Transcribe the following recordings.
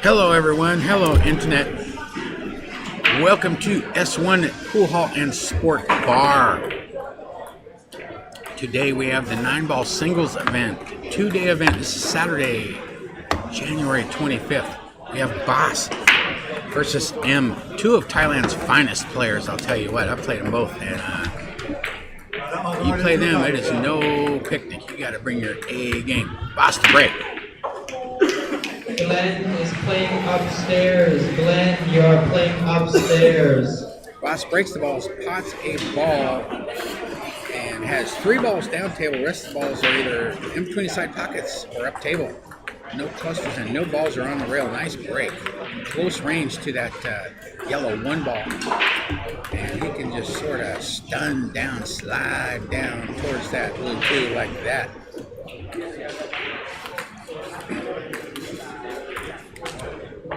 Hello everyone, hello internet. Welcome to S1 Pool Hall and Sport Bar. Today we have the 9-ball singles event, 2-day event. This is Saturday, January 25th. We have Boss versus M, two of Thailand's finest players. I'll tell you what, I've played them both, and you play them, it is no picnic. You got to bring your A game. Boss to break. Glenn is playing upstairs. Glenn, you are playing upstairs. Boss breaks the balls, pots a ball, and has 3 balls down table. The rest of the balls are either in between side pockets or up table. No clusters and no balls are on the rail. Nice break. Close range to that yellow 1 ball. And he can just sort of stun down, slide down towards that blue 2 like that.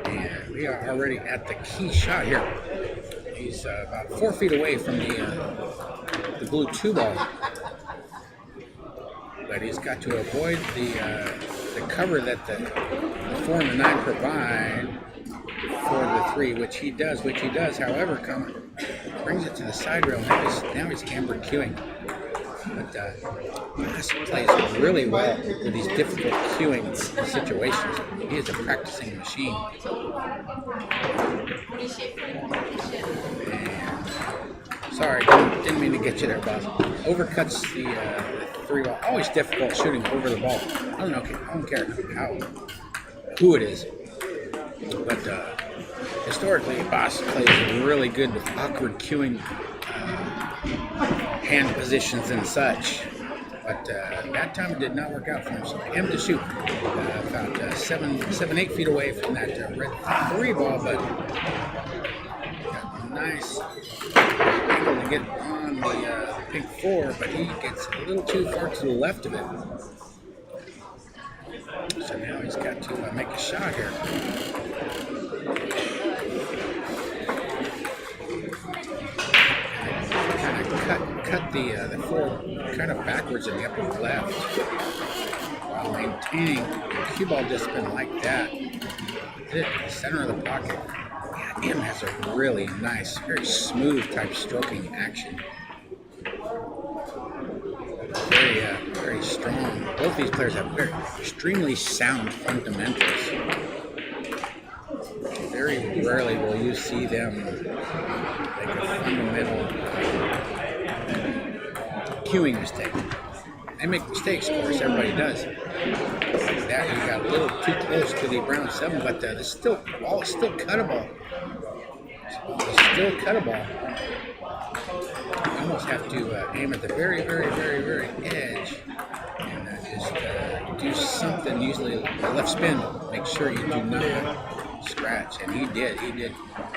And we are already at the key shot here. He's about 4 feet away from the blue 2 ball. But he's got to avoid the cover that the 4 and the 9 provide for the 3, which he does. However, brings it to the side rail. Now he's amber queuing. But Boss plays really well with these difficult queuing situations. He is a practicing machine. And, sorry, didn't mean to get you there, Boss. Overcuts the 3 ball. Always difficult shooting over the ball. I don't care who it is. But historically, Boss plays really good with awkward queuing hand positions and such. But that time it did not work out for him. So him to shoot about 7-8 feet away from that red 3 ball, but got a nice angle to get on the pink 4, but he gets a little too far to the left of it. So now he's got to make a shot here. Cut the 4 kind of backwards in the upper left while maintaining the cue ball discipline like that. Hit it in the center of the pocket. Yeah, M has a really nice, very smooth type stroking action. Very strong. Both these players have very extremely sound fundamentals. Very rarely will you see them make a fundamental queuing mistake. They make mistakes, of course, everybody does. That he got a little too close to the brown 7, but the ball is still cuttable. You almost have to aim at the very edge and just do something. Usually left spin. Make sure you do not scratch, and he did. He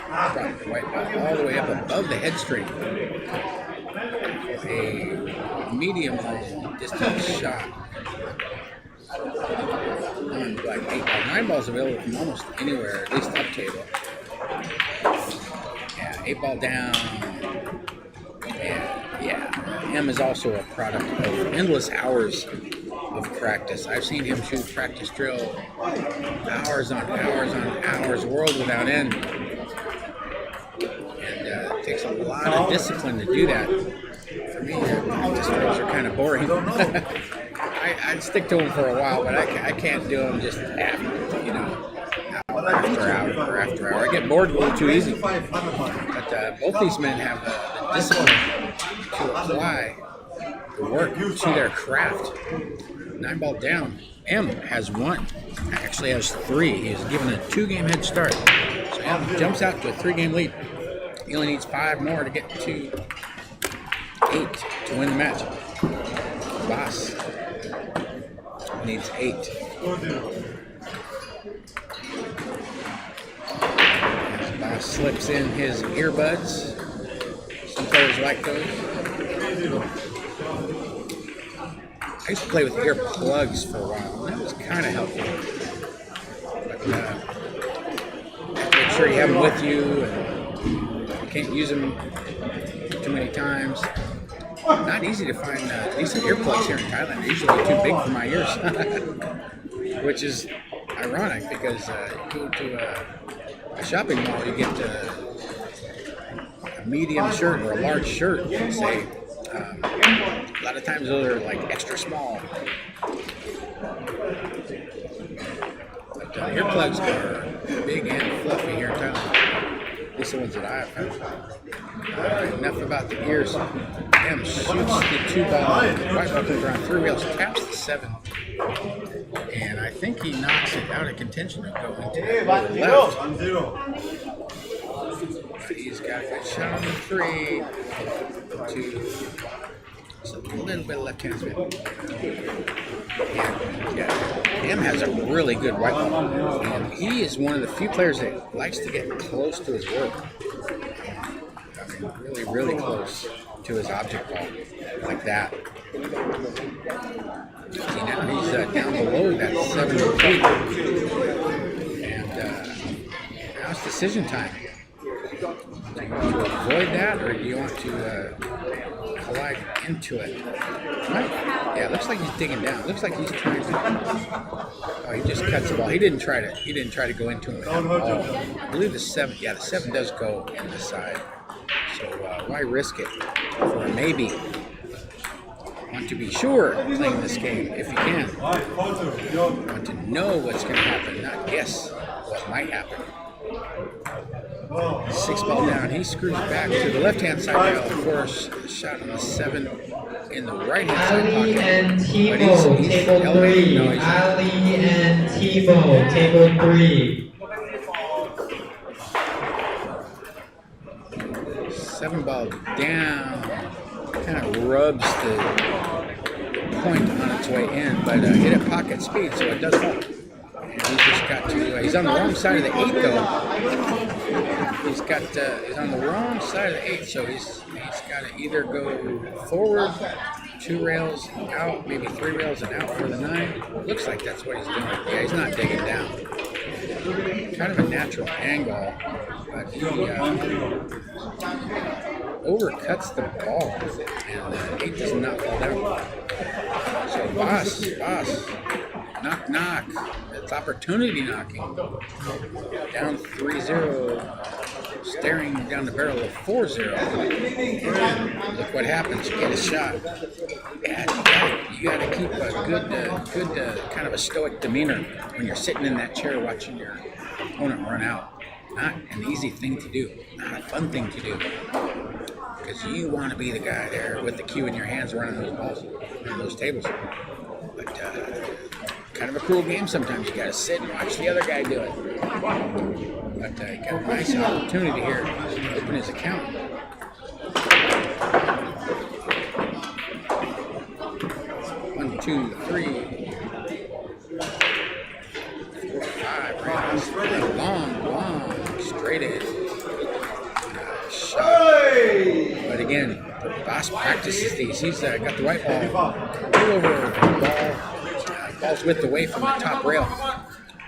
brought the white ball all the way up above the head string. A medium distance shot. Like 8 ball. 9 balls available from almost anywhere, at least up table. Yeah, 8 ball down. And yeah, M is also a product of endless hours of practice. I've seen him shoot practice drill hours on hours, world without end. And it takes a lot of discipline to do that. For me, practice drills are kind of boring. I'd stick to them for a while, but I can't do them just after hour. I get bored a little too easy. But both these men have the discipline to apply the work to their craft. 9 ball down. M has 1. Actually has 3. He is given a 2-game head start. So M jumps out to a 3-game lead. He only needs 5 more to get to 8 to win the match. Boss needs 8. As Boss slips in his earbuds. Some players like those. I used to play with earplugs for a while, and that was kind of helpful. But make sure you have them with you, and you can't use them too many times. Not easy to find decent earplugs here in Thailand. They're usually too big for my ears, which is ironic because you go to a shopping mall, you get a medium shirt or a large shirt, say. A lot of times those are like extra small. But earplugs are big and fluffy here in town. At least the ones that I've had. Enough about the ears. M shoots the 2-ball. White ball comes around 3 rails, taps the 7. And I think he knocks it out of contention to go into the left. He's got a good shot on the 3. 2. So a little bit of left-hand spin. Yeah. M has a really good white ball. And he is one of the few players that likes to get close to his work. I mean, really, really close to his object ball. Like that. See, now he's down below that 7 feet. And now it's decision time. Do you want to avoid that, or do you want to collide into it? Right? Yeah, it looks like he's digging down. It looks like he's trying to. Oh, he just cuts the ball. He didn't try to go into it. I believe the 7. Yeah, the 7 does go in the side. So why risk it for a maybe? Want to be sure playing this game if you can. Want to know what's going to happen, not guess what might happen. 6 ball down. He screws back to the left-hand side rail for a shot on the 7 in the right-hand side Ali pocket. and Tebow, table 3. No, Ali and Tebow, table 3. 7 ball down. Kind of rubs the point on its way in, but hit at pocket speed, so it does fall. And he's just got to. He's on the wrong side of the 8, though. He's on the wrong side of the 8, so he's got to either go forward 2 rails out, maybe 3 rails and out for the 9. Looks like that's what he's doing. Yeah, he's not digging down. Kind of a natural angle, but he overcuts the ball, and the 8 does not fall down. So boss, knock. It's opportunity knocking. Down 3-0, staring down the barrel of 4-0. Look what happens. You get a shot. Yeah, you got to keep a good kind of a stoic demeanor when you're sitting in that chair watching your opponent run out. Not an easy thing to do. Not a fun thing to do. Because you want to be the guy there with the cue in your hands running those balls, running those tables. But kind of a cruel game sometimes. You got to sit and watch the other guy do it. But you got a nice opportunity here to open his account. One, 2, 3, 4, 5 rounds. Long, straight in. Shot. But again, Boss practices these. He's got the white ball, pull over ball's width away from the top rail.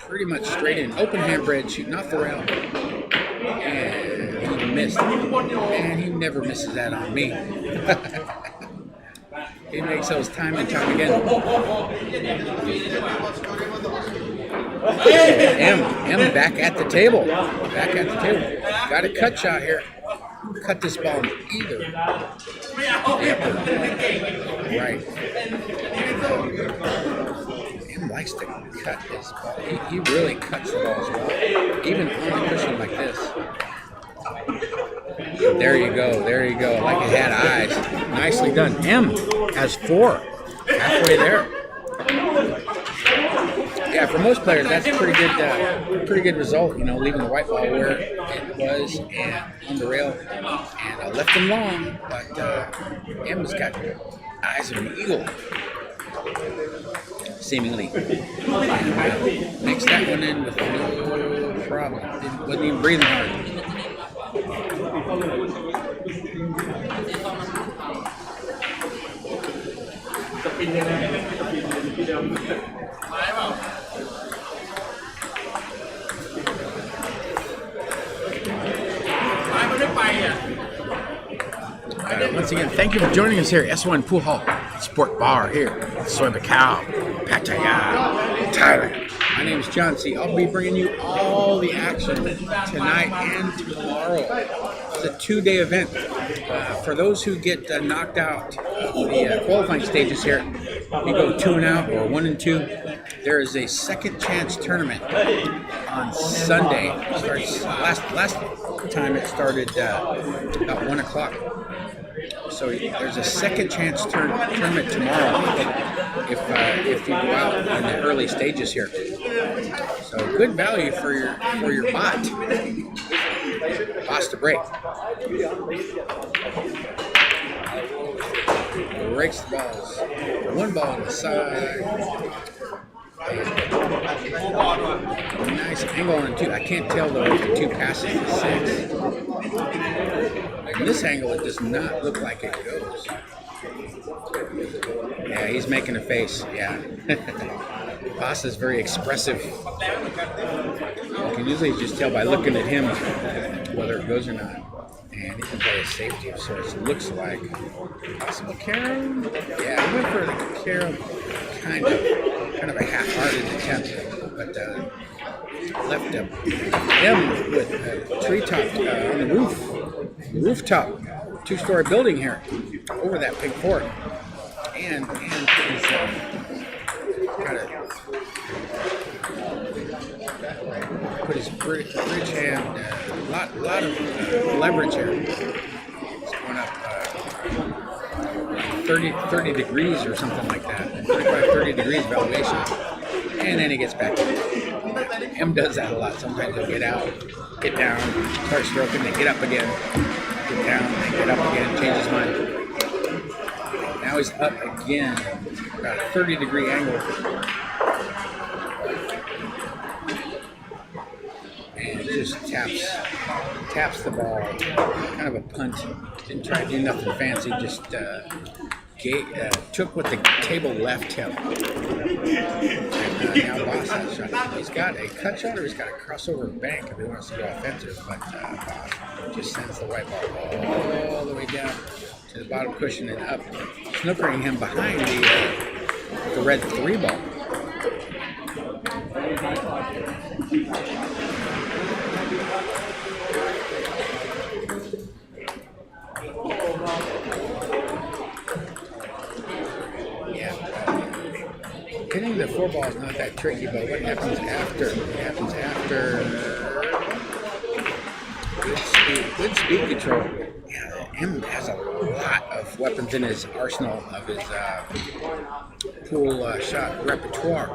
Pretty much straight in. Open hand bridge, shooting off the rail. And he missed. And he never misses that on me. He makes those time and time again. M back at the table. Got a cut shot here. Cut this ball in either. Right. M likes to cut his ball. He really cuts the balls well. Even on a cushion like this. There you go. Like it had eyes. Nicely done. M has 4. Halfway there. Yeah, for most players, that's a pretty good result. You know, leaving the white ball where it was and on the rail, and left them long. But M's got eyes of an eagle, seemingly. And, makes that one in with no problem. Wasn't even breathing hard. Once again, thank you for joining us here at S1 Pool Hall Sport Bar here at Soi Buakhao, Pattaya, Thailand. My name is John C. I'll be bringing you all the action tonight and tomorrow. It's a 2-day event. For those who get knocked out of the qualifying stages here, you go 2 and out or 1 and 2. There is a second chance tournament on Sunday. It starts last time it started about 1 o'clock. So there's a second chance tournament tomorrow if you go out in the early stages here. So good value for your bot. Boss to break. Breaks the balls. 1 ball on the side. Nice angle on 2. I can't tell though if the 2 passes the 6. In this angle, it does not look like it goes. Yeah, he's making a face. Yeah. Boss is very expressive. You can usually just tell by looking at him whether it goes or not. And he can play a safety of sorts. It looks like possible Carol. Yeah, I went for the Carol, kind of a half-hearted attempt, but left M with a treetop on the rooftop, 2-story building here over that pink fort, and he's got to put his bridge hand, lot of leverage here. It's going up 30 degrees or something like that, 30 degrees valuation, and then he gets back in. M does that a lot. Sometimes he'll get out, get down, start stroking, then get up again, get down, then get up again, change his mind. Now he's up again, about a 30-degree angle. And just taps the ball, kind of a punt. Didn't try to do nothing fancy, just took what the table left him. And now Boss has shot. He's got a cut shot or he's got a crossover bank if he wants to go offensive, but Boss just sends the white ball all the way down to the bottom cushion and up, snookering him behind the red 3 ball. Hitting the 4 ball is not that tricky, but what happens after? Good speed control. Yeah, M has a lot of weapons in his arsenal of his pool shot repertoire.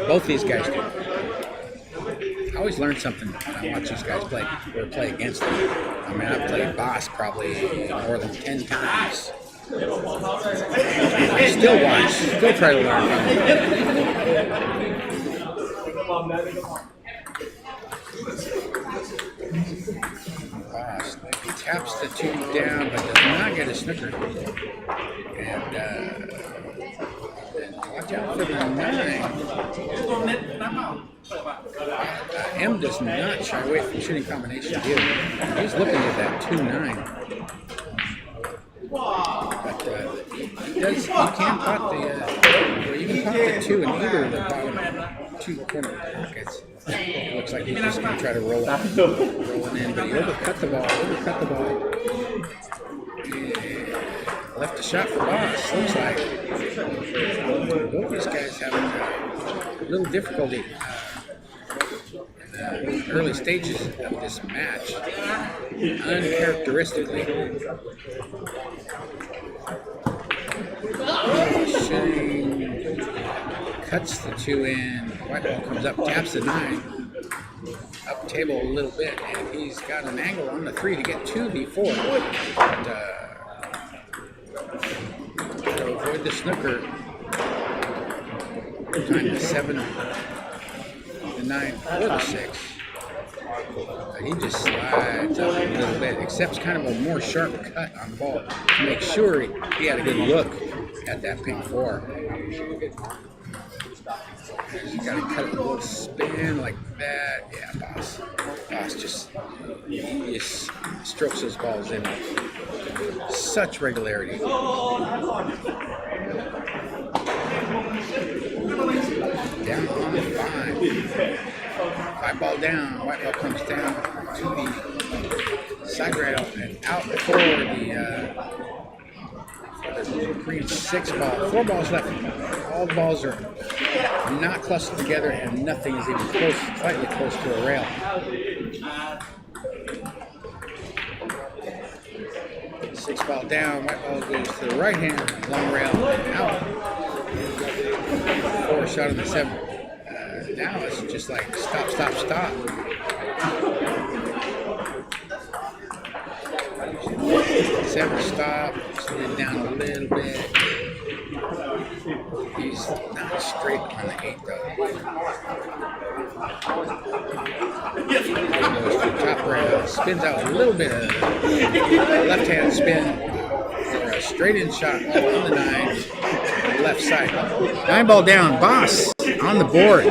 Both these guys do. I always learn something when I watch these guys play or play against them. I mean, I've played Boss probably more than 10 times. I still watch, still try to learn from him. Boss taps the 2 down, but does not get a snooker. And watch out for the 9. M does not shy away from shooting combination either. He's looking at that 2-9. But you can pot the 2 in either of the bottom 2 corner pockets. It looks like he's just going to try to roll it in, but he overcut the ball. And left a shot for Boss. Looks like both these guys having a little difficulty in the early stages of this match, uncharacteristically. Shooting, cuts the 2 in, white ball comes up, taps the 9, up table a little bit, and he's got an angle on the 3 to get 2 before. But to avoid the snooker, time the 7, the 9, or the 6. But he just slides up a little bit, accepts kind of a more sharp cut on the ball to make sure he had a good look at that pink 4. You gotta cut a little spin like that. Yeah, Boss just strokes those balls in with such regularity. Down on 5. 5 ball down. White ball comes down to the side rail and out for the green 6 ball. 4 balls left. All the balls are not clustered together and nothing is even close, slightly close to a rail. 6 ball down, white ball goes to the right hand, long rail and out. 4 shot on the 7. Now it's just like stop, stop, stop. 7 stop, slow it down a little bit. He's not straight on the 8 though. Goes to the top rail, spins out a little bit of left hand spin for a straight in shot on the 9, left side. 9 ball down, Boss on the board.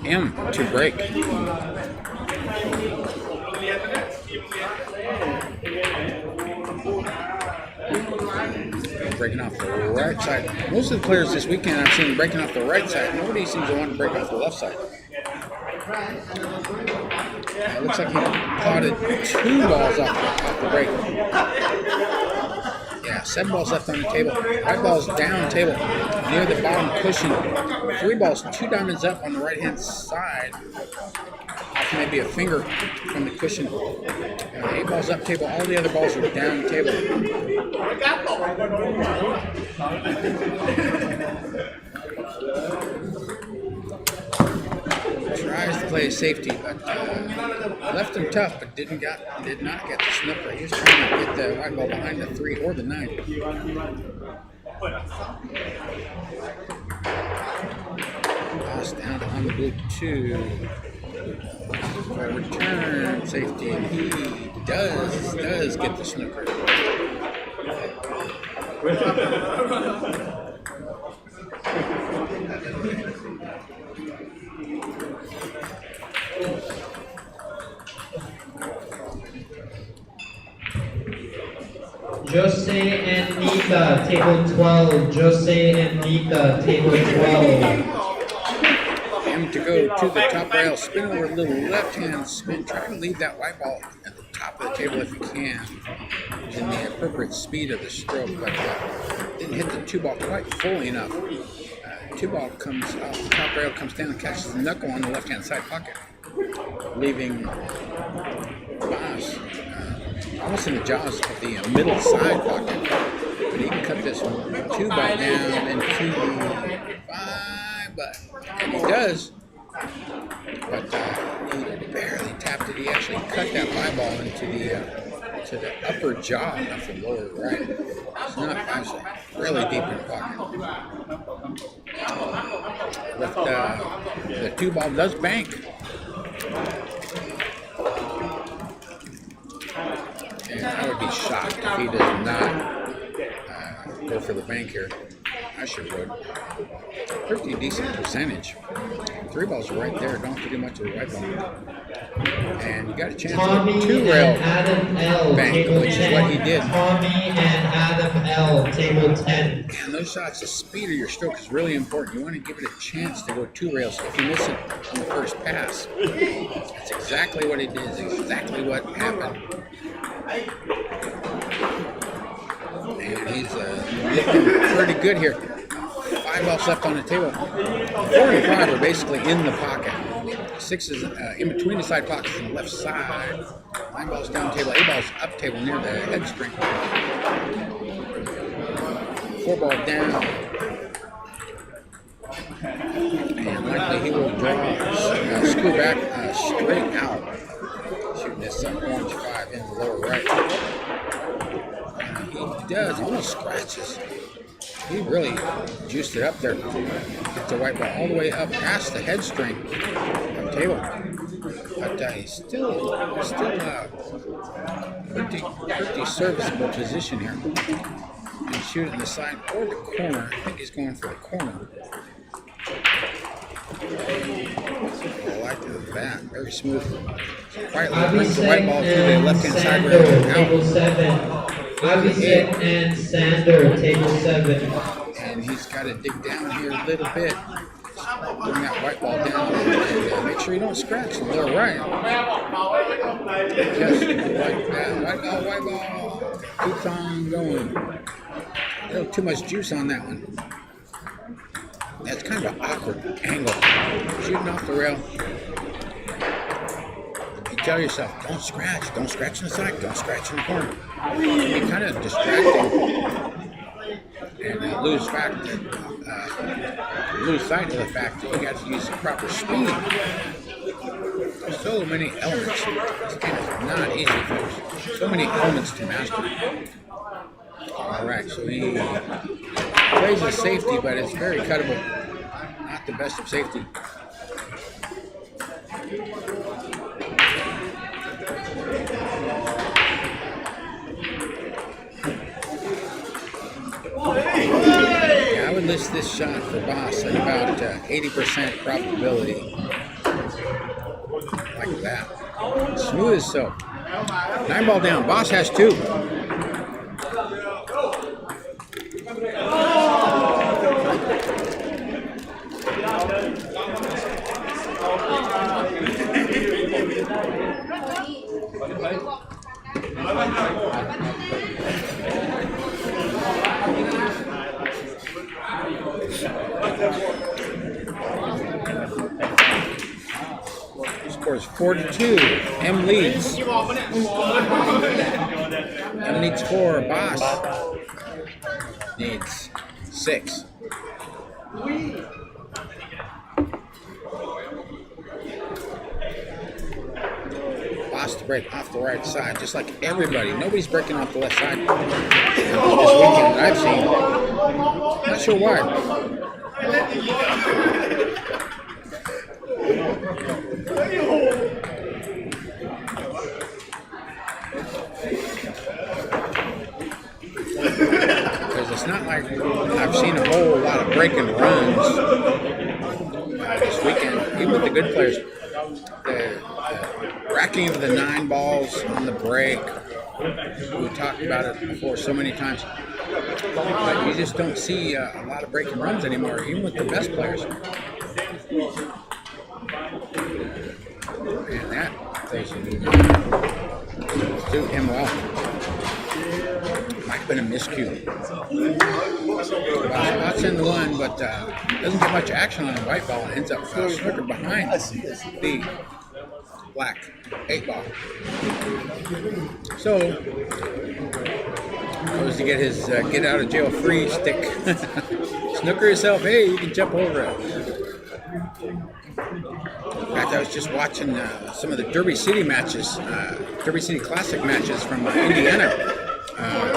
M to break. Breaking off the right side. Most of the players this weekend I've seen breaking off the right side. Nobody seems to want to break off the left side. It looks like he potted 2 balls off the break. Yeah, 7 balls left on the table. White balls down table near the bottom cushion. 3 balls, 2 diamonds up on the right hand side. Maybe a finger from the cushion. 8 balls up table. All the other balls are down the table. Tries to play safety, but left him tough, but did not get the snooker. He was trying to get the white ball behind the 3 or the 9. Toss down on the blue 2. For return safety, and he does get the snooker. Jose and Nika, table 12. Jose and Nika, table 12. Him to go to the top rail, spin over a little left hand spin, try to leave that white ball at the top of the table if you can, in the appropriate speed of the stroke, but didn't hit the 2 ball quite fully enough. 2 ball comes off the top rail, comes down and catches the knuckle on the left hand side pocket, leaving Boss almost in the jaws of the middle side pocket. But he can cut this 2 ball down into the 5, and he does. But he barely tapped it. He actually cut that 5 ball into the to the upper jaw, not the lower right. It's not actually really deep in the pocket. But the 2 ball does bank. And I would be shocked if he does not go for the bank here. I sure would. Pretty decent percentage. 3 balls are right there. Don't have to do much of the white ball. And you got a chance Tommy to 2 rail Adam L, bank, table which 10. is what he did. Tommy and Adam L, table 10. And those shots, the speed of your stroke is really important. You want to give it a chance to go 2 rails. If you miss it on the first pass, that's exactly what he did. It's exactly what happened. And he's looking pretty good here. 5 balls left on the table. 4 and 5 are basically in the pocket. 6 is in between the side pockets on the left side. 9 balls down table, 8 balls up table near the head string. 4 ball down. And likely he will draw, screw back straight out. Shooting this orange 5 in the lower right. He does, almost scratches. He really juiced it up there. Gets the white ball all the way up past the head string on the table. But he's still pretty serviceable position here. And shoot it in the side or the corner. I think he's going for the corner. I like that. Very smooth. Quietly brings the white ball to the left-hand side where it's out. Table 7. Abhishek and Sander, table 7. And he's got to dig down here a little bit. Bring that white ball down and make sure you don't scratch the lower right. Just like that. White ball. Keeps on going. A little too much juice on that one. That's kind of an awkward angle. Shooting off the rail. You tell yourself, don't scratch in the side, don't scratch in the corner. It can be kind of distracting. And lose sight of the fact that you got to use the proper speed. There's so many elements. This game is not easy, folks. So many elements to master. Alright, so he plays a safety, but it's very cuttable. Not the best of safety. Yeah, I would list this shot for Boss at about 80% probability. Like that. Smooth as silk. 9 ball down. Boss has 2. Scores 4-2. M leads. M needs 4. Boss needs 6. Boss to break off the right side, just like everybody. Nobody's breaking off the left side this weekend that I've seen. Not sure why. Because it's not like I've seen a whole lot of breaking runs this weekend, even with the good players. The racking of the 9 balls on the break. We talked about it before so many times. But you just don't see a lot of breaking runs anymore, even with the best players. And that does suit him well. Might have been a miscue. Spots in the 1, but doesn't get much action on the white ball and ends up snooker behind the black 8 ball. So, goes to get his get out of jail free stick. Snooker yourself, hey, you can jump over it. In fact, I was just watching some of the Derby City matches, Derby City Classic matches from Indiana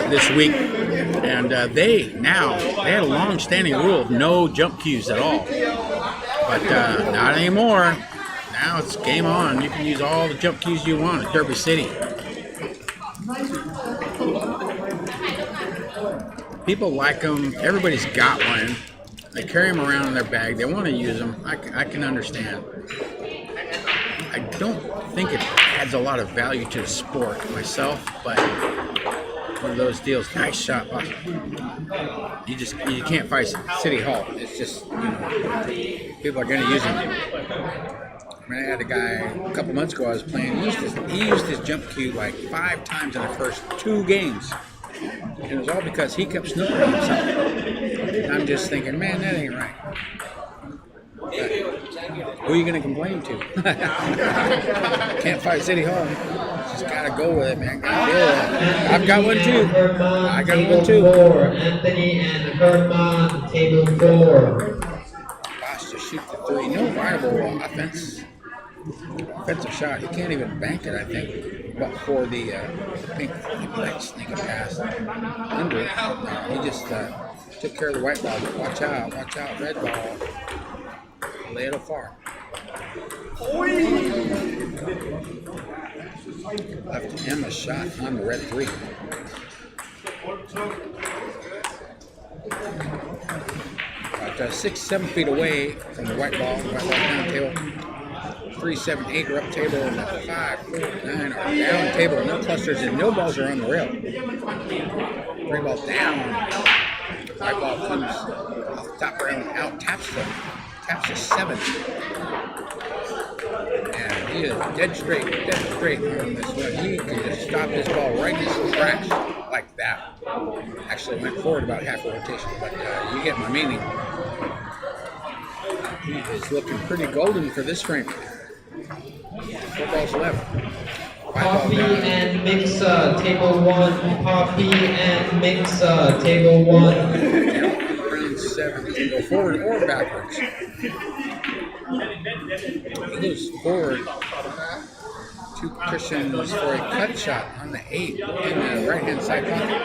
this week, and they had a long-standing rule of no jump cues at all, but not anymore. Now it's game on. You can use all the jump cues you want at Derby City. People like them. Everybody's got one. They carry them around in their bag. They want to use them. I can understand. I don't think it adds a lot of value to the sport myself, but one of those deals. Nice shot. You can't fight City Hall. It's just, people are going to use them. I had a guy a couple months ago I was playing. He used his jump cue like 5 times in the first 2 games. And it was all because he kept snookering himself. And I'm just thinking, man, that ain't right. But who are you going to complain to? Can't fight City Hall. Just got Gotta go with it, man. Gotta deal with it. I've got one too. I got one too. 4. Anthony and Herman, table 4. Gosh, to shoot the 3. No viable offensive shot. He can't even bank it, I think. But for the pink, like sneaking past under it. No, he just took care of the white ball. Watch out, red ball. Lay it far. Left him a shot on the red 3. About 6, 7 feet away from the white ball down table. 3, 7, 8 are up table, and 5, 4, 9 are down table. No clusters and no balls are on the rail. 3 ball down. White ball comes off the top rail and out, taps the 7. And he is dead straight on this one. He can just stop this ball right in his tracks like that. Actually went forward about half a rotation, but you get my meaning. He is looking pretty golden for this frame. 4 balls left. Poppy and Mixa, table 1. Poppy and Mixa, table 1. Round 7. Can go forward or backwards. He goes forward. 2 cushions for a cut shot on the 8 in the right-hand side pocket.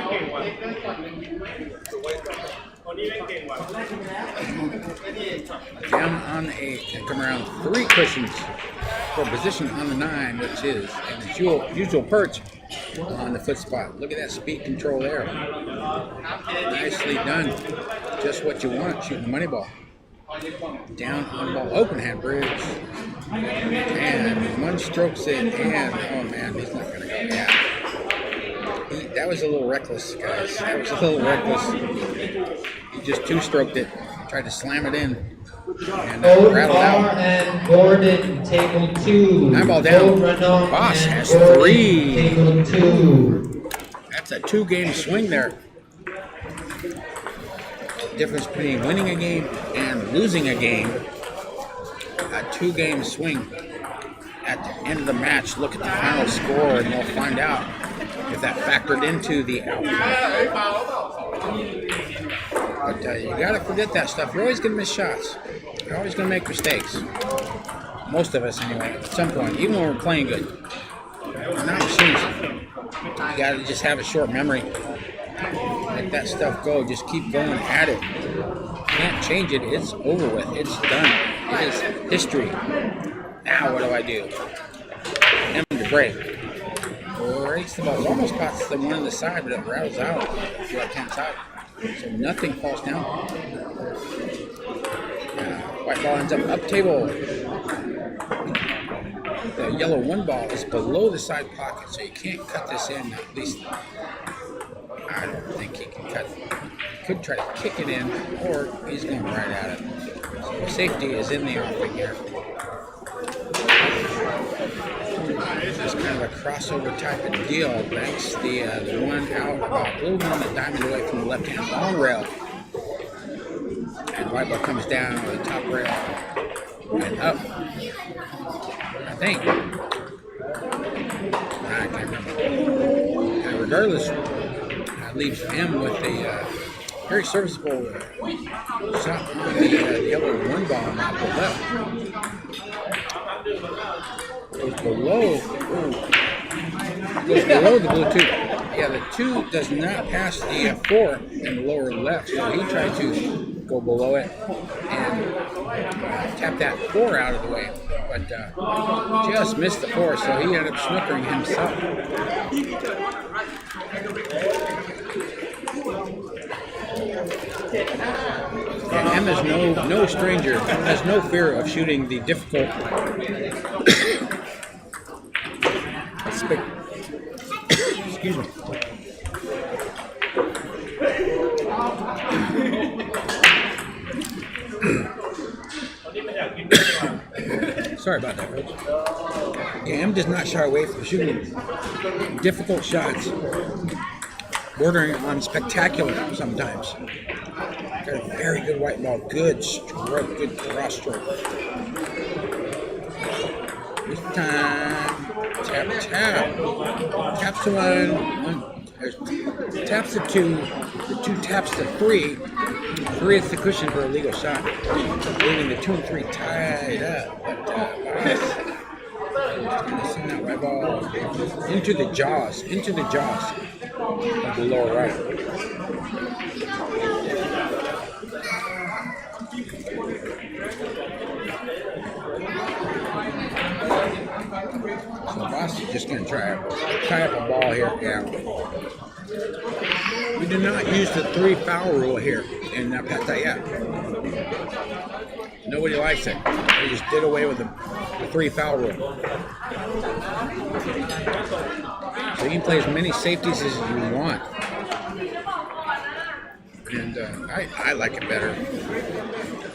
Down on the 8 and come around 3 cushions for position on the 9, which is in its usual perch on the foot spot. Look at that speed control there. Nicely done. Just what you want shooting the money ball. Down on the ball, open hand bridge. And 1 strokes it, and oh man, he's not going to go. Yeah. That was a little reckless, guys. That was a little reckless. He just 2-stroked it, tried to slam it in, and rattled out. And Gordon, table 2. 9 ball down. Boss has 3. Table 2. That's a 2-game swing there. Difference between winning a game and losing a game. A 2-game swing. At the end of the match, look at the final score, and you'll find out if that factored into the outcome. But you gotta forget that stuff. You're always gonna miss shots. You're always gonna make mistakes. Most of us, anyway. At some point, even when we're playing good. We're not machines. You gotta just have a short memory. Let that stuff go. Just keep going at it. Can't change it. It's over with. It's done. It is history. Now what do I do? M to break. Breaks the ball. Almost pots the one on the side, but it rattles out to left-hand side. So nothing falls down. White ball ends up table. The yellow 1 ball is below the side pocket, so you can't cut this in. At least I don't think he can cut. Could try to kick it in, or he's going right at it. So safety is in the offing here. Just kind of a crossover type of deal. Banks the 1 out about a little more than a diamond away from the left-hand long rail. And white ball comes down to the top rail and up. I think. I can't remember. And regardless, that leaves him with a very serviceable shot on the yellow 1 ball on the left. Goes below the blue 2. Yeah, the 2 does not pass the 4 in the lower left, so he tried to go below it and tap that 4 out of the way, but just missed the 4, so he ended up snookering himself. And M is no stranger, has no fear of shooting the difficult excuse me. Sorry about that, folks. Yeah, M does not shy away from shooting difficult shots, bordering on spectacular sometimes. Got a very good white ball, good stroke, good cross stroke. This time, Tap, tap. Taps to one. There's taps to two. The two taps to three. Three is the cushion for a legal shot. Leaving the 2 and 3 tied up. But Boss send that white ball into the jaws of the lower right. So Boss is just going to tie up a ball here. Yeah. We do not use the 3 foul rule here in Pattaya. Nobody likes it. They just did away with the 3 foul rule. So you can play as many safeties as you want. And I like it better.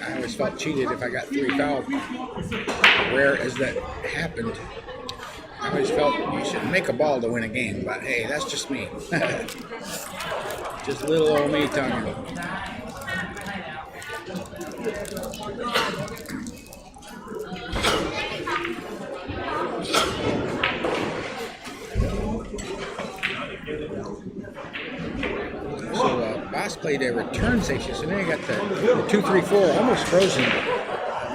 I always felt cheated if I got 3 fouled. Rare as that happened. I always felt you should make a ball to win a game, but hey, that's just me. Just little old me talking. So Boss played a return safety, so now you got the 2-3-4 almost frozen.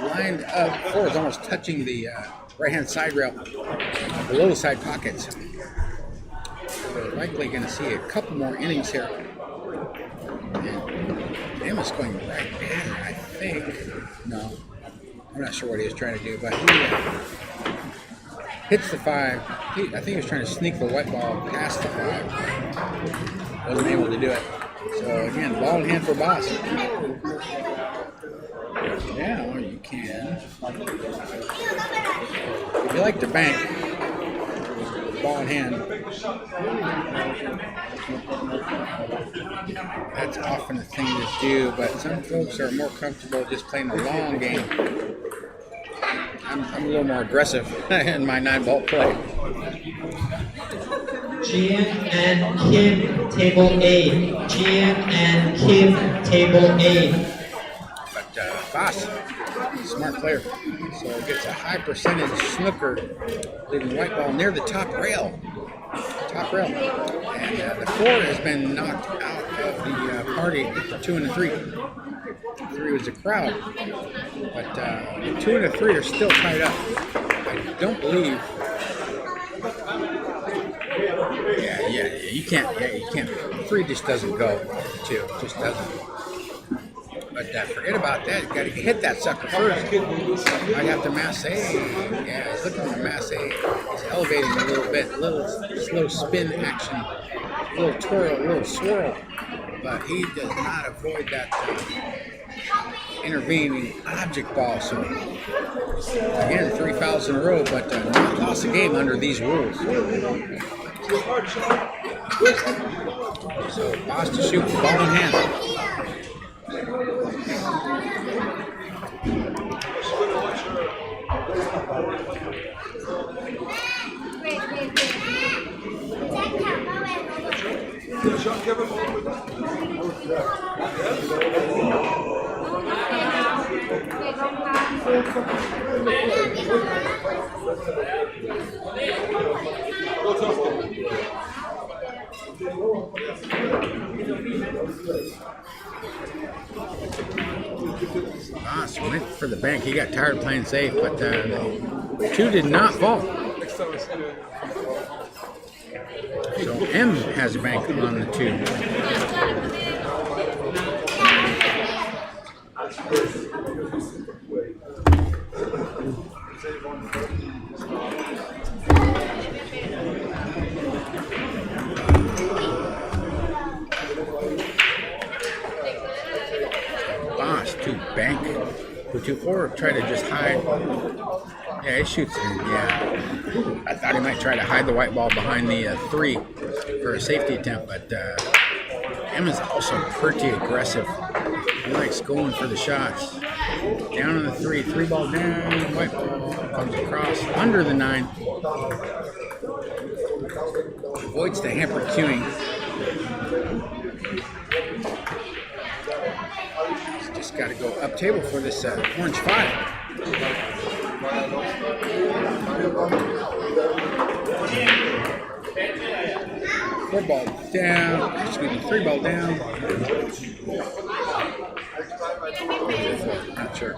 Lined up, 4 is almost touching the right-hand side rail, below the side pockets. So we're likely going to see a couple more innings here. And Emma's going right at it, I think. No, I'm not sure what he was trying to do, but he hits the 5. I think he was trying to sneak the white ball past the 5. Wasn't able to do it. So again, ball in hand for Boss. Yeah, or you can. If you like to bank, ball in hand. That's often a thing to do, but some folks are more comfortable just playing the long game. I'm a little more aggressive in my 9-ball play. Jian and Kim, table 8. Jian and Kim, table 8. Boss, smart player, so gets a high percentage snooker, leaving the white ball near the top rail. And the 4 has been knocked out of the party. The 2 and the 3. 3 was the crowd, but the 2 and the 3 are still tied up. I don't believe. Yeah, you can't. 3 just doesn't go. 2 just doesn't. But forget about that. You got to hit that sucker first. Might have to masse. Yeah, he's looking at masse. He's elevating a little bit. A little slow spin action. A little twirl, a little swirl. But he does not avoid that intervening object ball. So, again, 3 fouls in a row, but not lost the game under these rules. So, Boss to shoot, ball in hand. Boss went for the bank. He got tired of playing safe, but 2 did not fall. So M has a bank on the 2. Boss to bank. The 2-4 try to just hide. Yeah, he shoots it. Yeah. I thought he might try to hide the white ball behind the 3 for a safety attempt, but Emma's also pretty aggressive. He likes going for the shots. Down on the 3 ball down, white ball comes across under the 9. Avoids the hamper queuing. He's just got to go up table for this orange 5. 4 ball down. Excuse me, 3 ball down. Not sure.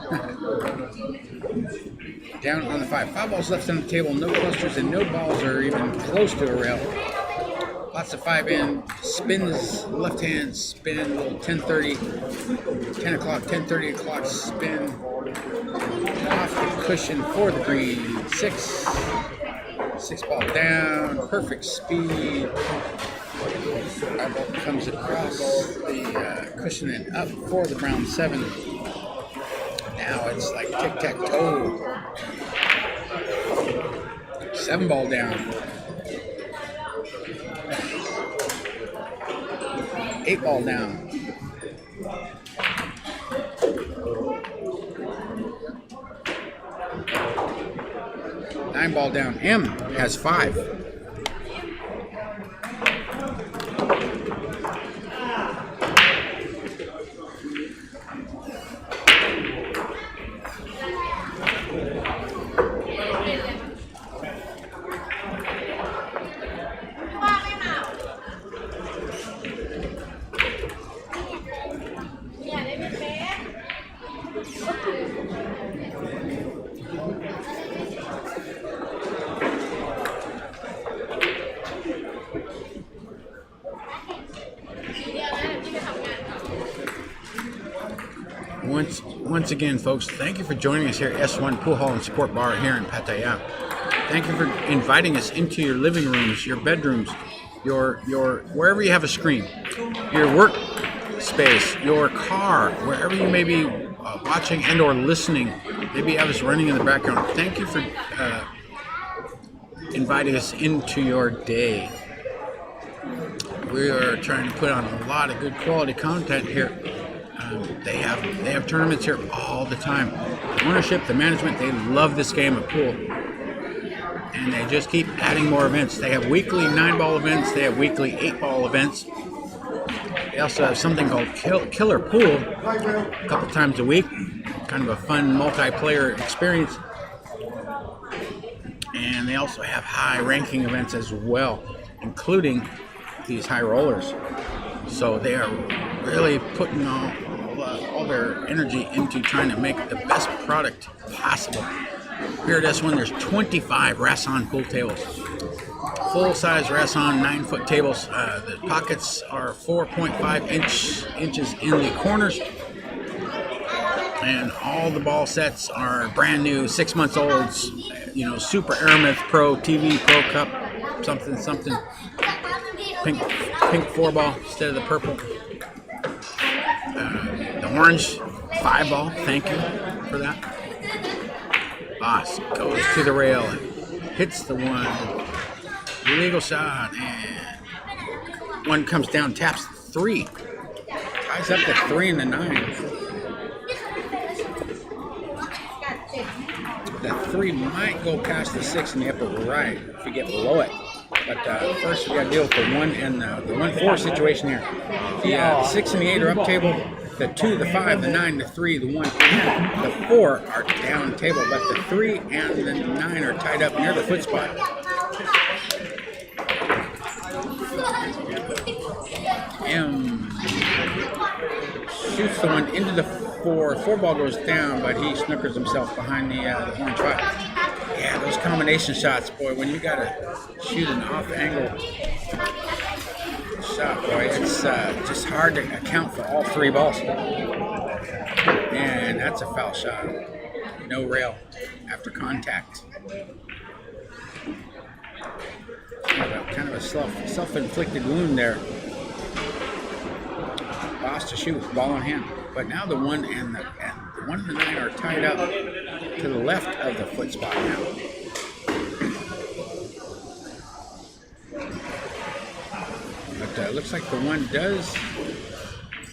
Down on the 5. 5 balls left on the table. No clusters and no balls are even close to a rail. Lots of 5 in. Spins left hand. Spin. Little 10:30. 10 o'clock. 10:30 o'clock. Spin. Off the cushion for the green. 6. 6 ball down. Perfect speed. 5 ball comes across the cushion and up for the brown 7. Now it's like tic-tac-toe. 7 ball down. 8 ball down. 9 ball down. M has 5. Once again, folks, thank you for joining us here at S1 Pool Hall and Sport Bar here in Pattaya. Thank you for inviting us into your living rooms, your bedrooms, your wherever you have a screen, your work space, your car, wherever you may be watching and or listening. Maybe you have us running in the background. Thank you for inviting us into your day. We are trying to put on a lot of good quality content here. They have tournaments here all the time. The ownership, the management, they love this game of pool. And they just keep adding more events. They have weekly 9-ball events. They have weekly 8-ball events. They also have something called Killer Pool a couple times a week. Kind of a fun multiplayer experience. And they also have high-ranking events as well, including these high rollers. So they are really putting all their energy into trying to make the best product possible. Here at S1, there's 25 Rasson pool tables. Full-size Rasson 9-foot tables. The pockets are 4.5 inches in the corners. And all the ball sets are brand new, 6 months olds. You know, Super Aramith Pro TV Pro Cup, something. Pink 4-ball instead of the purple. The orange 5-ball, thank you for that. Boss goes to the rail and hits the one. Illegal shot, and one comes down, taps 3. Ties up the 3 and the 9. The 3 might go past the 6 in the upper right if you get below it. But first we got to deal with the 1 and the 1-4 situation here. The 6 and the 8 are up table. The 2, the 5, the 9, the 3, the 1, and the 4 are down table. But the 3 and the 9 are tied up near the foot spot. M shoots the 1 into the 4. 4 ball goes down, but he snookers himself behind the orange 5. Yeah, those combination shots, boy, when you gotta shoot an off-angle shot, boy, it's just hard to account for all 3 balls. And that's a foul shot. No rail after contact. Kind of a self-inflicted wound there. Boss to shoot, ball on hand. But now the 1 and the 1 and the 9 are tied up to the left of the foot spot now. But it looks like the 1 does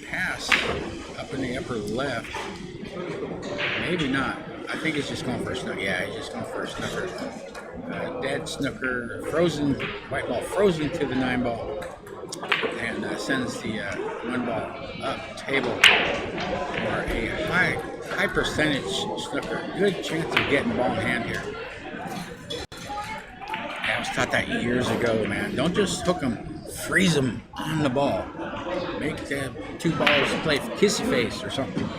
pass up in the upper left. Maybe not. I think he's just going for a snooker. Yeah, he's just going for a snooker. Dead snooker, frozen, white ball frozen to the 9 ball. And sends the 1 ball up table for a high percentage snooker. Good chance of getting the ball in hand here. I was taught that years ago, man. Don't just hook them freeze them on the ball. Make the two balls play kissy face or something.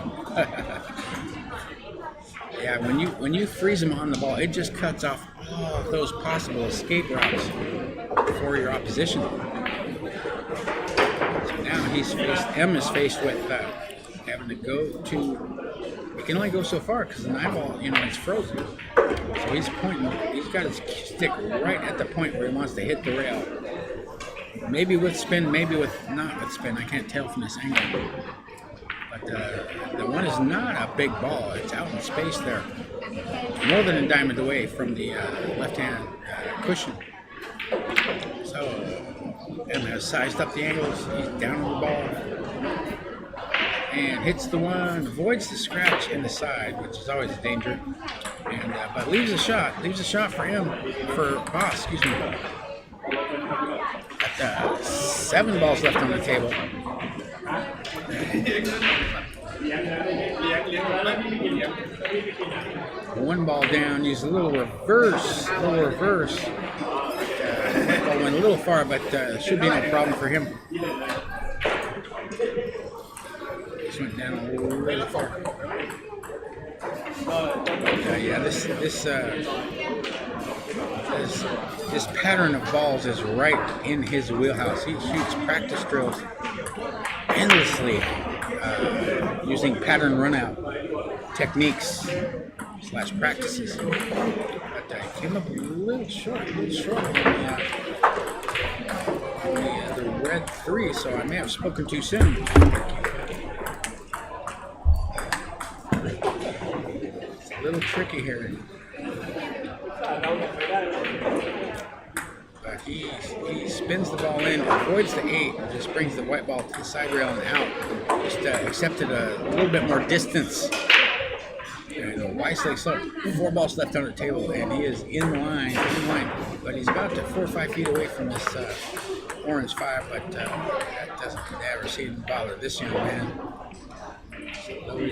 Yeah, when you freeze them on the ball, it just cuts off all of those possible escape routes for your opposition. So now M is faced with having to go to. He can only go so far because the 9-ball, it's frozen. So he's pointing. He's got his stick right at the point where he wants to hit the rail. Maybe with spin, maybe not with spin. I can't tell from this angle. But the one is not a big ball. It's out in space there. More than a diamond away from the left-hand cushion. So M has sized up the angles. He's down on the ball. And hits the one, avoids the scratch in the side, which is always a danger. And but leaves a shot for Boss, excuse me. Got 7 balls left on the table. One ball down, use a little reverse. Ball went a little far, but should be no problem for him. Just went down a little far. Yeah, this pattern of balls is right in his wheelhouse. He shoots practice drills endlessly using pattern runout techniques / practices. But I came up a little short on the red 3, so I may have spoken too soon. It's a little tricky here. But he spins the ball in, avoids the 8, and just brings the white ball to the side rail and out. Just accepted a little bit more distance. And wisely so. 4 balls left on the table, and he is in line. But he's about 4 or 5 feet away from this orange 5, but that doesn't ever seem to bother this young man.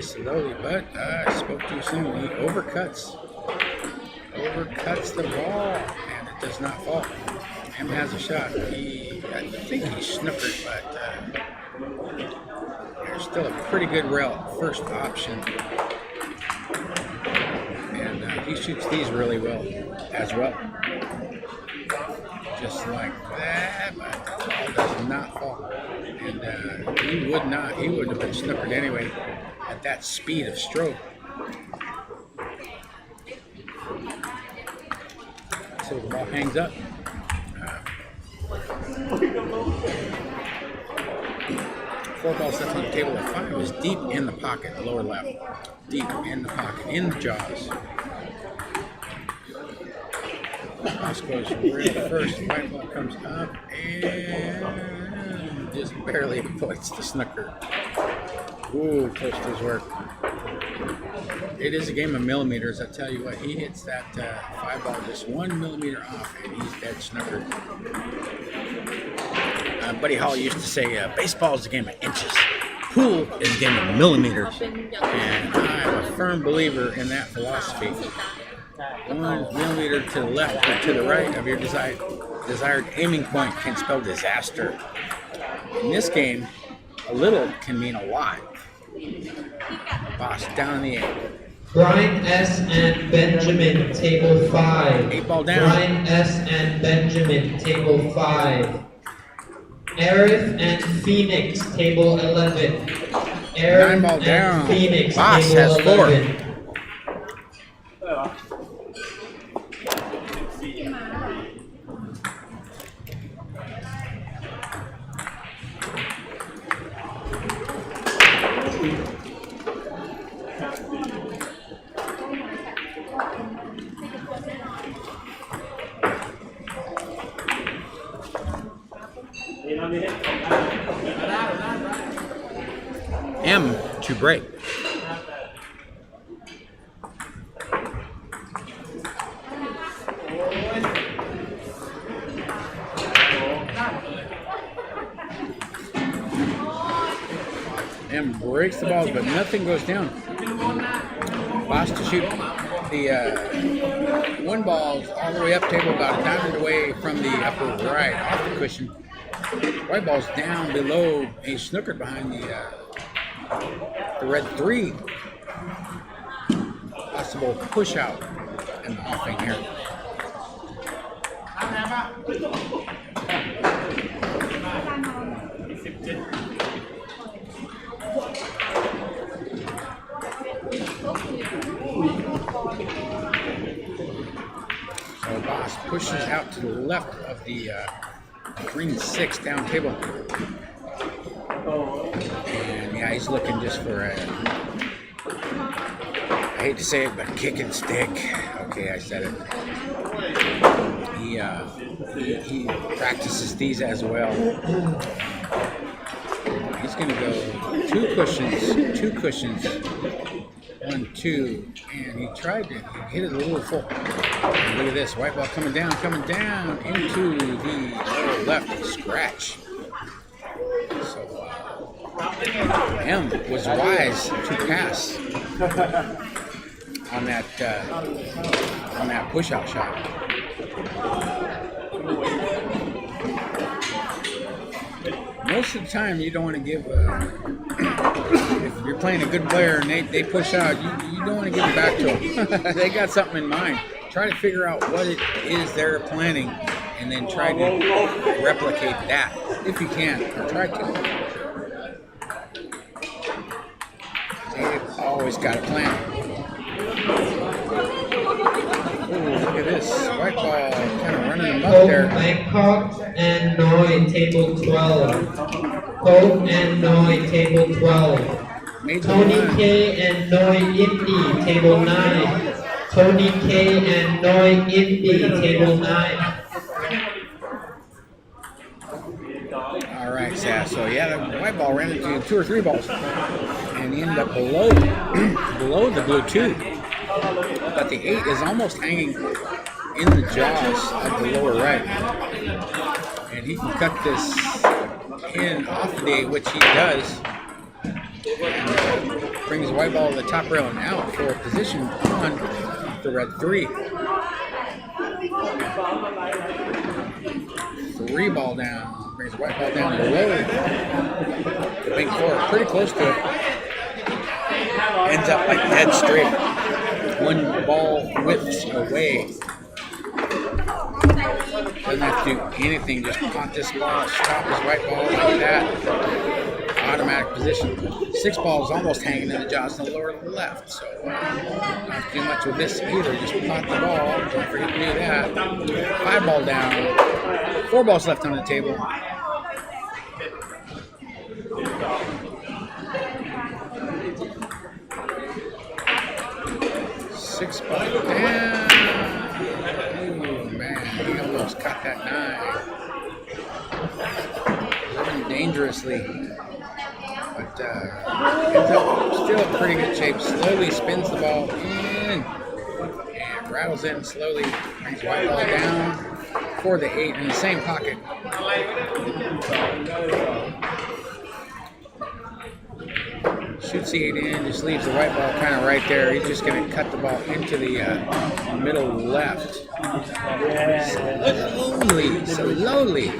Slowly, but I spoke too soon. He overcuts the ball, and it does not fall. M has a shot. I think he snookered, but there's still a pretty good rail first option. And he shoots these really well as well. Just like that, but the ball does not fall. And he would have been snookered anyway at that speed of stroke. So the ball hangs up. 4 balls left on the table. The 5 is deep in the pocket, lower left. Deep in the pocket, in the jaws. Boss goes real first. White ball comes up and just barely avoids the snooker. Ooh, close to his work. It is a game of millimeters. I tell you what, he hits that 5 ball just 1 millimeter off, and he's dead snookered. Buddy Hall used to say, baseball is a game of inches. Pool is a game of millimeters. And I'm a firm believer in that philosophy. 1 millimeter to the left or to the right of your desired aiming point can spell disaster. In this game, a little can mean a lot. Boss down in the 8. Brian S. and Benjamin, table 5. 8 ball down. Brian S. and Benjamin, table 5. Aerith and Phoenix, table 11. 9 ball down. Phoenix, Boss table has 4. 11. M to break. M breaks the balls, but nothing goes down. Boss to shoot the 1 ball all the way up table, about a diamond away from the upper right, off the cushion. White ball's down below. He's snookered behind the red 3. Possible push out in the offing here. So Boss pushes out to the left of the green 6 down table. And yeah, he's looking just for a, I hate to say it, but kick and stick. Okay, I said it. He practices these as well. He's going to go 2 cushions, 1, 2, and he tried to hit it a little full. And look at this, white ball coming down into the lower left scratch. So M was wise to pass on that push-out shot. Most of the time, you don't want to give. If you're playing a good player and they push out, you don't want to give it back to them. They got something in mind. Try to figure out what it is they're planning, and then try to replicate that if you can, or try to. They've always got a plan. Ooh, look at this. White ball kind of running them up there. Bangkok and Noi, table 12. Pope and Noi, table 12. Tony K and Noi Indy, table 9. Tony K and Noi Indy, table 9. All right, so yeah, the white ball ran into 2 or 3 balls, and he ended up below the blue 2. But the 8 is almost hanging in the jaws of the lower right, and he can cut this in off the 8, which he does, and brings the white ball to the top rail and out for a position on the red 3. 3 ball down, brings the white ball down below the pink 4, pretty close to it. Ends up like dead straight. 1 ball whips away. Doesn't have to do anything, just punt this ball, stop his white ball like that. Automatic position. 6 balls almost hanging in the jaws in the lower left, so don't have to do much with this either. Just punt the ball. Don't forget to do that. 5 ball down. 4 balls left on the table. 6 ball down. Oh man, he almost caught that 9. Living dangerously. But ends up still in pretty good shape. Slowly spins the ball in and rattles in slowly. Brings white ball down for the 8 in the same pocket. Shoots the 8 in, just leaves the white ball kind of right there. He's just going to cut the ball into the middle left. Slowly.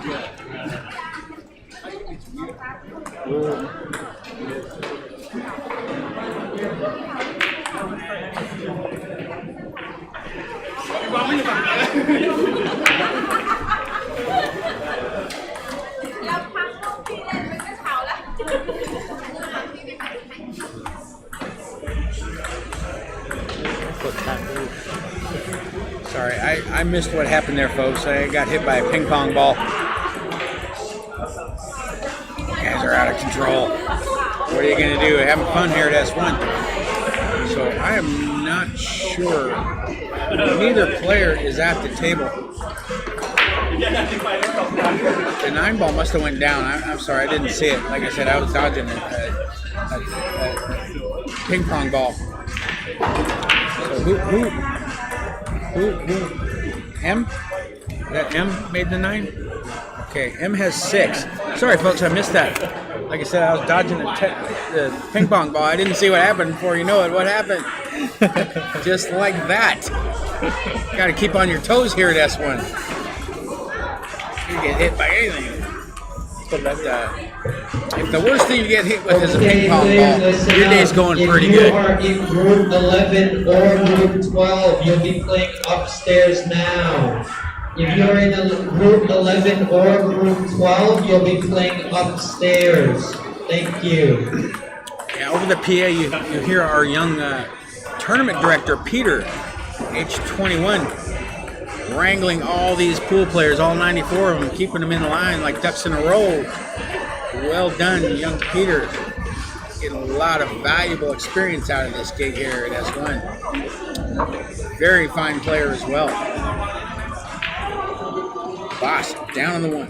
Sorry, I missed what happened there, folks. I got hit by a ping pong ball. You guys are out of control. What are you going to do? Having fun here at S1. So I am not sure. Neither player is at the table. The 9 ball must have went down. I'm sorry, I didn't see it. Like I said, I was dodging a ping pong ball. So who? M? That M made the 9? Okay, M has 6. Sorry, folks, I missed that. Like I said, I was dodging the ping pong ball. I didn't see what happened. Before you know it, what happened? Just like that. Got to keep on your toes here at S1. You get hit by anything. if the worst thing you get hit with is a ping pong ball, your day's going pretty good. If you are in group 11 or group 12, you'll be playing upstairs now. If you're in group 11 or group 12, you'll be playing upstairs. Thank you. Yeah, over the PA, you hear our young tournament director, Peter, age 21, wrangling all these pool players, all 94 of them, keeping them in line like ducks in a row. Well done, young Peter. Getting a lot of valuable experience out of this gig here at S1. Very fine player as well. Boss, down on the one.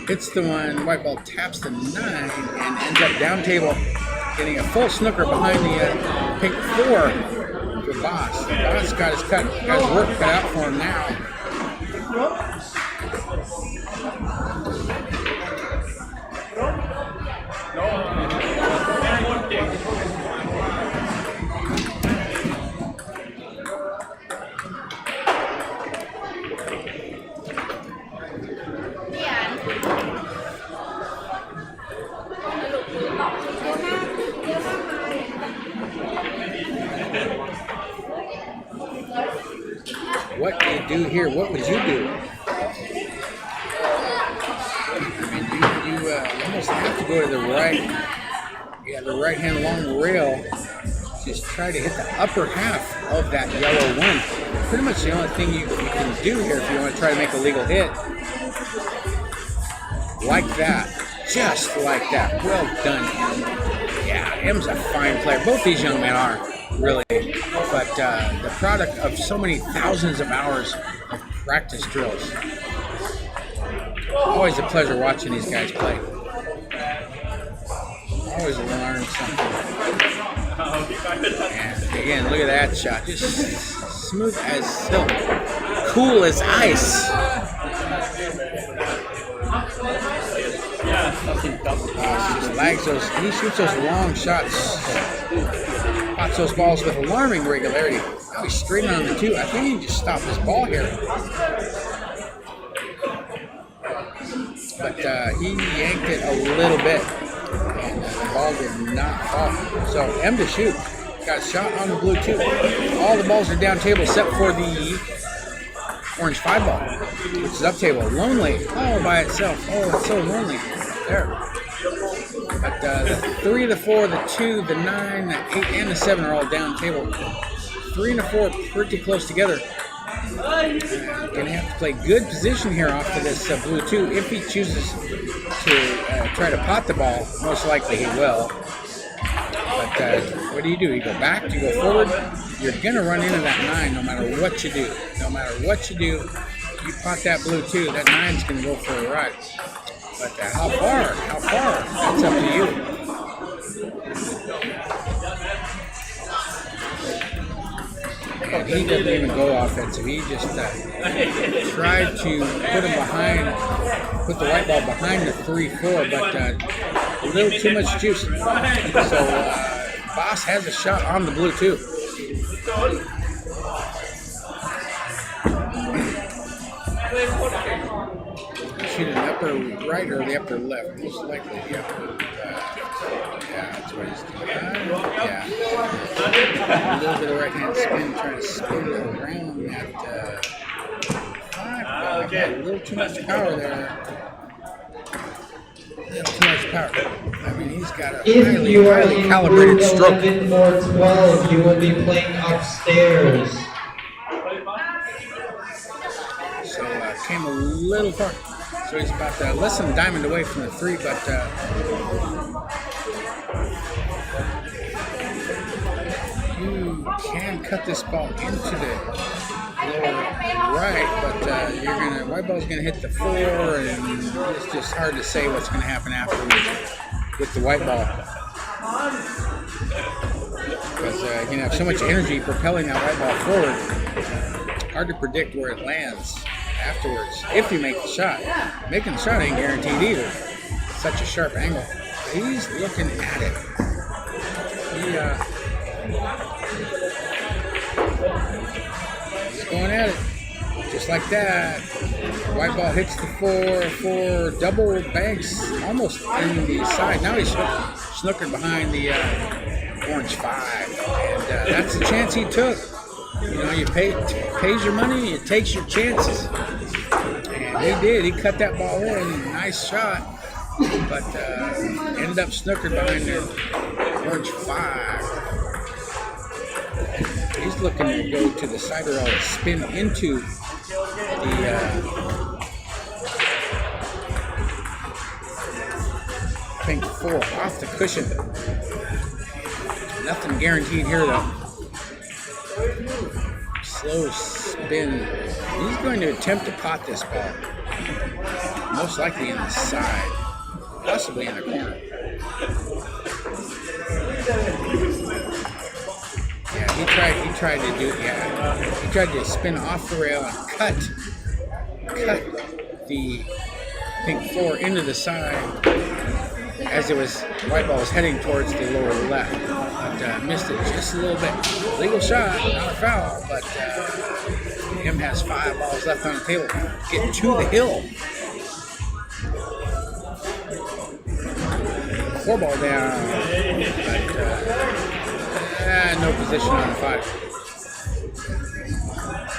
Hits the one, white ball taps the 9, and ends up down table, getting a full snooker behind the pink 4 for Boss. Boss got his work cut out for him now. What do you do here? What would you do? I mean, you almost have to go to the right. Yeah, the right hand along the rail. Just try to hit the upper half of that yellow one. Pretty much the only thing you can do here if you want to try to make a legal hit. Like that. Just like that. Well done, M. Yeah, M's a fine player. Both these young men are, really. But the product of so many thousands of hours of practice drills. Always a pleasure watching these guys play. Always learn something. And again, look at that shot. Just smooth as silk. Cool as ice. Just lags those. He shoots those long shots. Pots those balls with alarming regularity. Now he's straight on the 2. I think he can just stop this ball here. But he yanked it a little bit. And the ball did not fall. So M to shoot. Got a shot on the blue 2. All the balls are down table except for the orange 5 ball, which is up table. Lonely all by itself. Oh, it's so lonely. There. But the 3, the 4, the 2, the 9, the 8, and the 7 are all down table. 3 and the 4 pretty close together. Gonna have to play good position here off of this blue 2 if he chooses to try to pot the ball. Most likely he will. But what do? You go back? Do you go forward? You're gonna run into that 9 no matter what you do. No matter what you do, you pot that blue 2. That 9's gonna go for a ride. But how far? How far? That's up to you. And he doesn't even go offensive. He just tried to put the white ball behind the 3-4, but a little too much juice. So Boss has a shot on the blue 2. Shoot an upper right or the upper left? Most likely the upper. Yeah, that's what he's doing. Yeah. A little bit of right hand spin, trying to spin it around that 5. A little too much power there. A little too much power. I mean, he's got a highly calibrated stroke. If you are in group 11 or 12, you will be playing upstairs. So came a little far. So he's about less than a diamond away from the 3, but you can cut this ball into the lower right, but white ball's gonna hit the 4, and it's just hard to say what's gonna happen afterwards with the white ball. Because you have so much energy propelling that white ball forward, hard to predict where it lands afterwards if you make the shot. Making the shot ain't guaranteed either. Such a sharp angle. He's looking at it. He's going at it. Just like that, white ball hits the four double banks almost in the side. Now he's snookered behind the orange 5, and that's the chance he took. You know, you pays your money, it takes your chances, and he did. He cut that ball in, nice shot, but ended up snookered behind the orange 5. He's looking to go to the side rail and spin into the pink 4 off the cushion. Nothing guaranteed here though. Slow spin. He's going to attempt to pot this ball. Most likely in the side, possibly in the corner. Yeah, he tried to do, he tried to spin off the rail and cut the pink 4 into the side as it was, white ball was heading towards the lower left, but missed it just a little bit. Legal shot, not a foul, but him has 5 balls left on the table. Get to the hill. 4 ball down, but no position on the 5.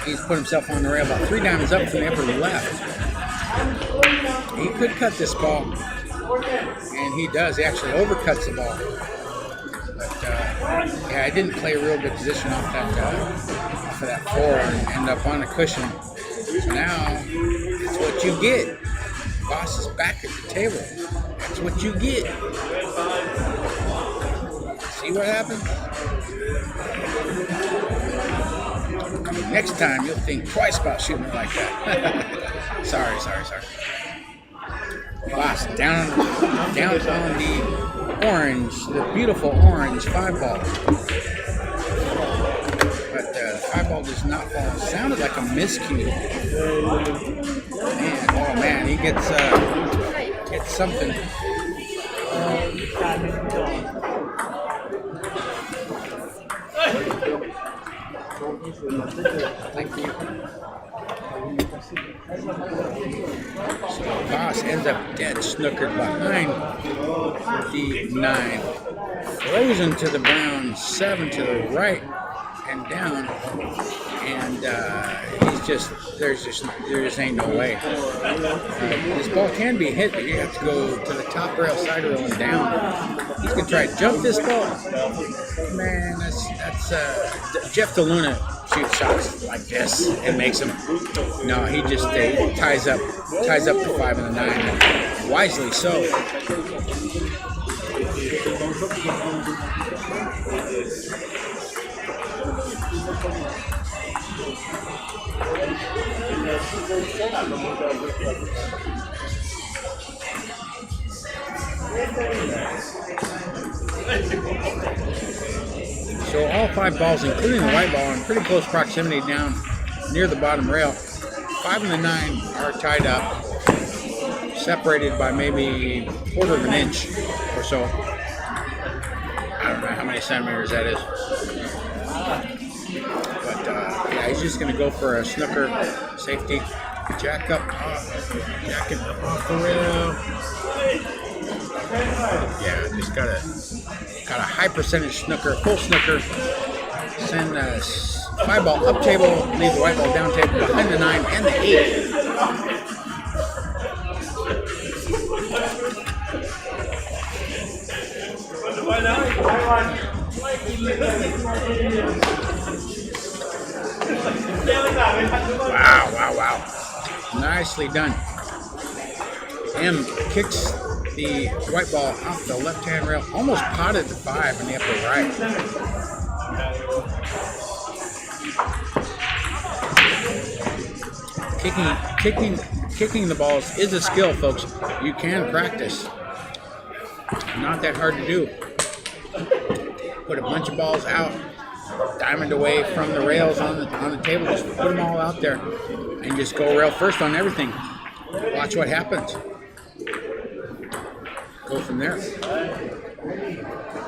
He's put himself on the rail about 3 diamonds up from the upper left. He could cut this ball, and he does. He actually overcuts the ball. But yeah, I didn't play a real good position off of that 4 and end up on the cushion. So now it's what you get. Boss is back at the table. That's what you get. See what happens? Next time you'll think twice about shooting it like that. Sorry. Boss down on the orange, the beautiful orange 5 ball. But the 5 ball does not fall. It sounded like a miscue. Man, he gets something. Thank you. So Boss ends up dead snookered behind the 9. Frozen to the brown, 7 to the right and down. And there just ain't no way. This ball can be hit, but you have to go to the top rail, side rail, and down. He's gonna try to jump this ball. Man, that's Jeff DeLuna shoots shots like this and makes them. No, he just ties up the 5 and the 9, and wisely so. So all 5 balls, including the white ball, in pretty close proximity down near the bottom rail. 5 and the 9 are tied up, separated by maybe 1/4 of an inch or so. I don't know how many centimeters that is. But yeah, he's just going to go for a snooker safety. Jack it off the rail. Yeah, just got a high percentage snooker, full snooker. Send the 5 ball up table, leave the white ball down table behind the 9 and the 8. Wow. Nicely done. M kicks the white ball off the left-hand rail, almost potted the 5 in the upper right. Kicking the balls is a skill, folks. You can practice. Not that hard to do. Put a bunch of balls out, diamond away from the rails on the table. Just put them all out there and just go rail first on everything. Watch what happens. Go from there.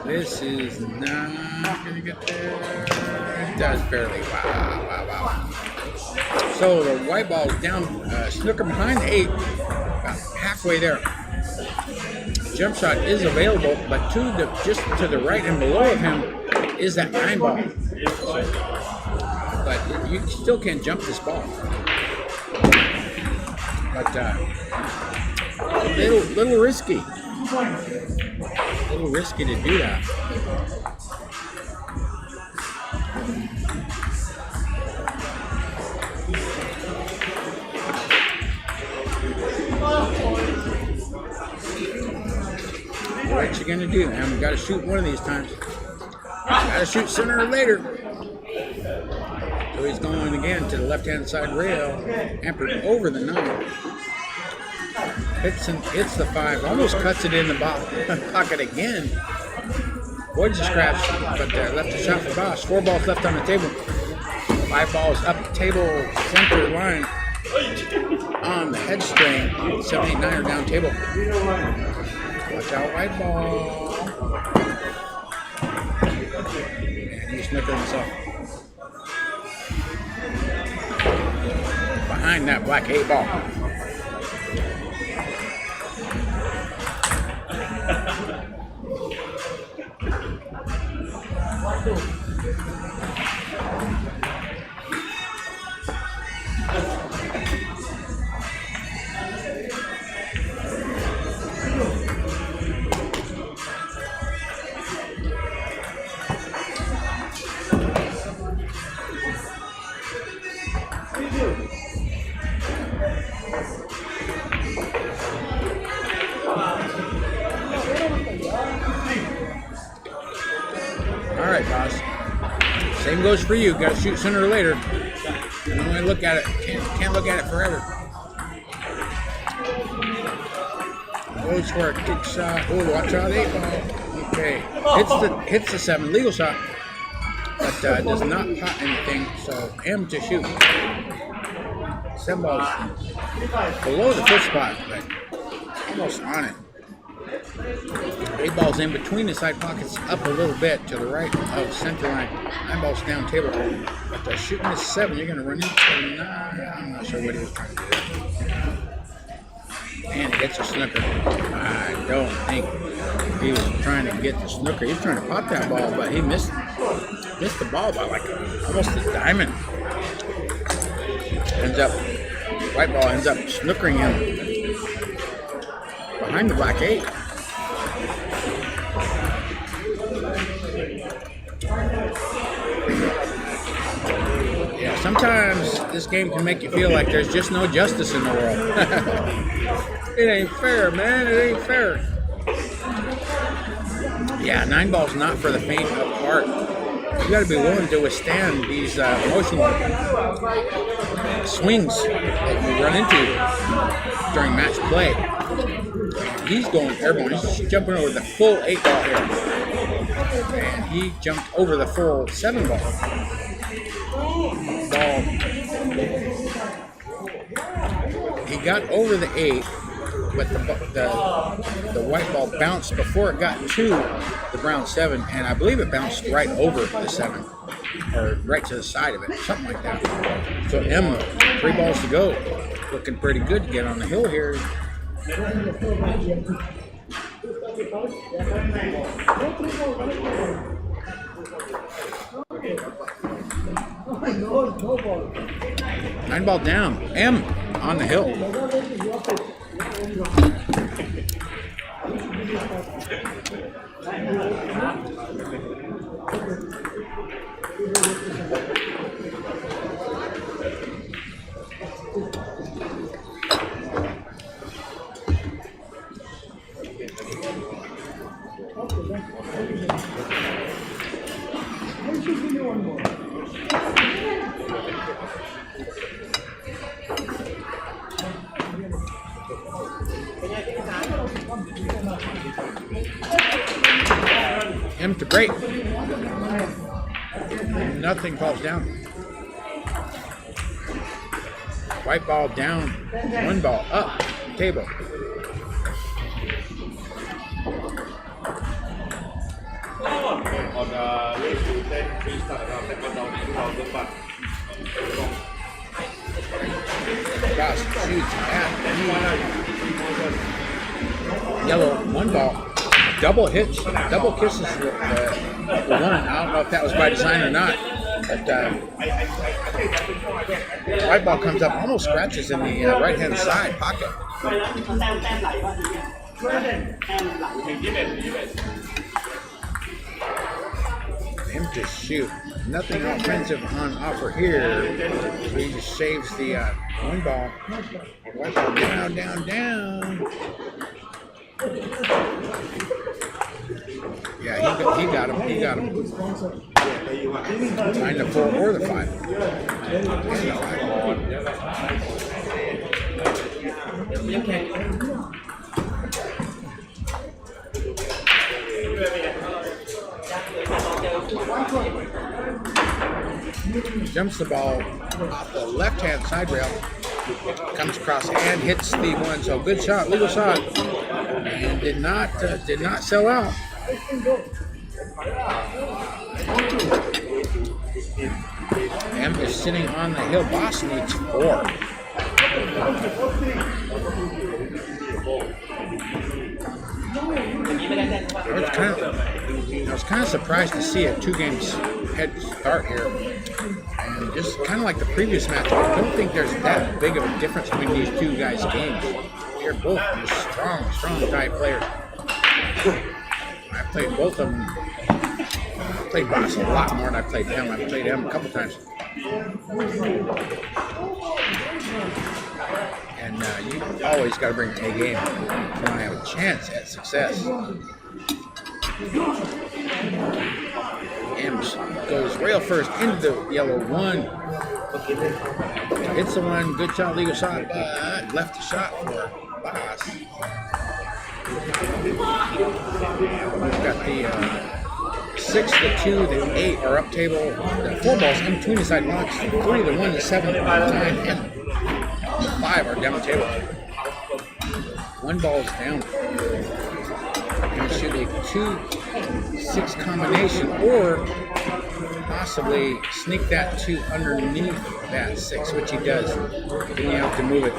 This is not going to get there. It does barely. Wow. So the white ball is down, snooker behind the 8, about halfway there. Jump shot is available, but just to the right and below of him is that 9 ball. But you still can't jump this ball. But little risky. A little risky to do that. What you gonna do, man? We gotta shoot one of these times. Gotta shoot sooner or later. So he's going again to the left-hand side rail, hampered over the 9. Hits the 5, almost cuts it in the pocket again. Avoids the scratch, but left a shot for Bosch. 4 balls left on the table. 5 balls up the table, center line on the head strain. 7, 8, 9 are down table. Watch out, white ball. And he's snickering himself. Behind that black 8 ball. Alright, boss. Same goes for you. Gotta shoot sooner or later. You don't want to look at it. Can't look at it forever. Goes for a kick shot. Oh, watch out, 8 ball. Okay. Hits the 7. Legal shot. But does not pop anything. So M to shoot. 7 balls below the 5th spot, but almost on it. 8 balls in between the side pockets, up a little bit to the right of center line. 9 balls down table. But they're shooting this 7. You're going to run into 9. I'm not sure what he was trying to do. And he gets a snooker. I don't think he was trying to get the snooker. He was trying to pop that ball, but he missed the ball by like almost a diamond. White ball ends up snookering him behind the black 8. Yeah, sometimes this game can make you feel like there's just no justice in the world. It ain't fair, man. It ain't fair. Yeah, 9 ball's not for the faint of heart. You got to be willing to withstand these emotional swings that you run into during match play. He's going airborne. He's jumping over the full 8 ball here. And he jumped over the full 7 ball. He got over the 8, but the white ball bounced before it got to the brown 7, and I believe it bounced right over the 7, or right to the side of it, something like that. So M, 3 balls to go, looking pretty good to get on the hill here. 9 ball down. M on the hill. M to break. Nothing falls down. White ball down. 1 ball up. Table. Gosh, shoots at yellow 1 ball. Double hits, double kisses the one. I don't know if that was by design or not, but white ball comes up, almost scratches in the right-hand side pocket. Empty shoot. Nothing offensive on offer here. So he just saves the 1 ball. White ball down, down, down. Yeah, he got him. He got him. 9-4 or the 5. Jumps the ball off the left-hand side rail, comes across and hits the 1. So good shot, legal shot, and did not sell out. M is sitting on the hill. Boss needs 4. I was kind of surprised to see a 2-game head start here, and just kind of like the previous match, I don't think there's that big of a difference between these 2 guys' games. They're both just strong type players. I played both of them. I played Boss a lot more than I played him. I played him a couple times. And you always got to bring A game if you want to have a chance at success. M goes rail first into the yellow 1. Hits the 1. Good shot, legal shot, but left the shot for Boss. We've got the 6, the 2, the 8 are up table. The 4 balls in between the side blocks. 3, the 1, the 7, the 9, and the 5 are down the table. 1 ball is down. Going to shoot a 2-6 combination, or possibly sneak that 2 underneath that 6, which he does. Then you have to move it.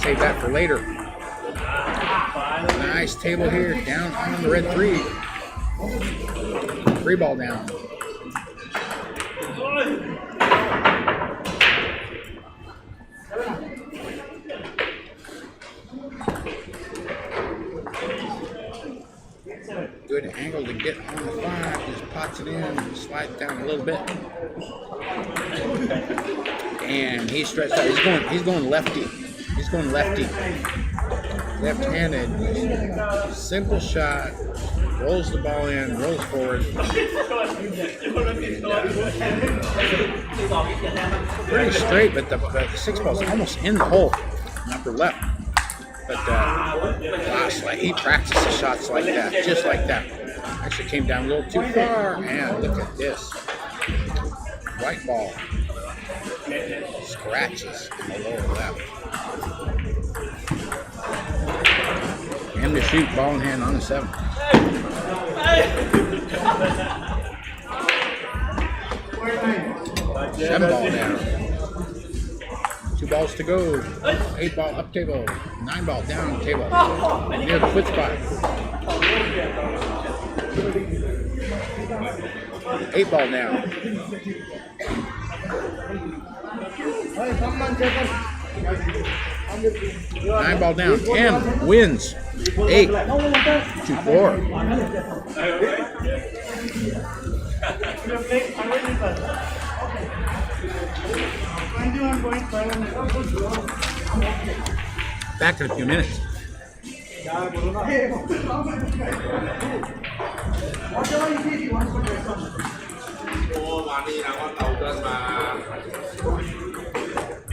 Save that for later. Nice table here, down on the red 3. 3 ball down. Good angle to get on the 5. Just pots it in, slides down a little bit. And he's stretched out. He's going lefty. He's going lefty. Left-handed. Simple shot. Rolls the ball in, rolls forward. Pretty straight, but the 6 ball's almost in the hole, upper left. But gosh, like he practices shots like that, just like that. Actually came down a little too far, and look at this. White ball scratches in the lower left. Him to shoot, ball in hand on the 7. 7 ball down. 2 balls to go. 8 ball up table. 9 ball down table. Near the foot spot. 8 ball down. 9 ball down. M wins. 8 to 4. Back in a few minutes.